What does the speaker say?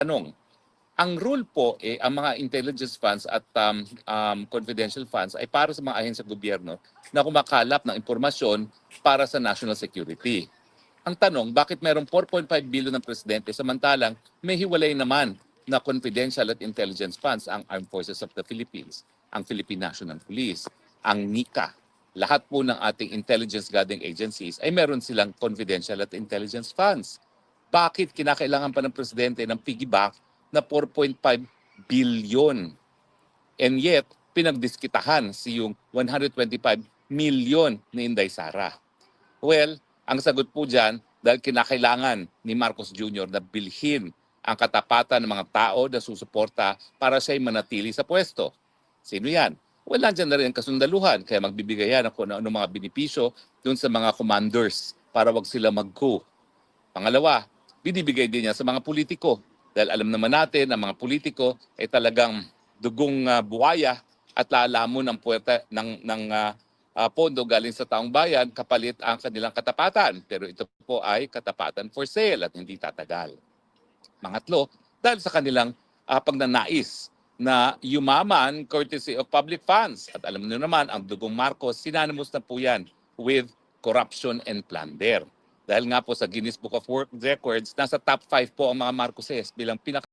Tanong, ang rule po, ang mga intelligence funds at confidential funds ay para sa mga ahensya gobyerno na kumakalap ng impormasyon para sa national security. Ang tanong, bakit mayroong 4.5 billion ng presidente samantalang may hiwalay naman na confidential at intelligence funds ang Armed Forces of the Philippines, ang Philippine National Police, ang NICA. Lahat po ng ating intelligence gathering agencies ay meron silang confidential at intelligence funds. Bakit kinakailangan pa ng presidente ng piggyback na 4.5 billion? And yet, pinagdiskitahan si yung 125 million ni Inday Sara. Well, ang sagot po dyan, dahil kinakailangan ni Marcos Jr. na bilhin ang katapatan ng mga tao na susuporta para siya'y manatili sa pwesto. Sino yan? Well, nandyan na rin ang kasundaluhan, kaya magbibigay yan ng kung ano mga benepisyo dun sa mga commanders para wag sila mag-coup. Pangalawa, binibigay din niya sa mga politiko. Dahil alam naman natin na mga politiko ay talagang dugong buhaya at lalamon ng puwerta ng pondo galing sa taong bayan kapalit ang kanilang katapatan. Pero ito po ay katapatan for sale at hindi tatagal. Pangatlo, dahil sa kanilang pagnanais na yumaman courtesy of public funds. At alam niyo naman, ang dugong Marcos, sinanamos na po yan with corruption and plunder. Dahil nga po sa Guinness Book of World Records, nasa top 5 po ang mga Marcoses bilang pinaka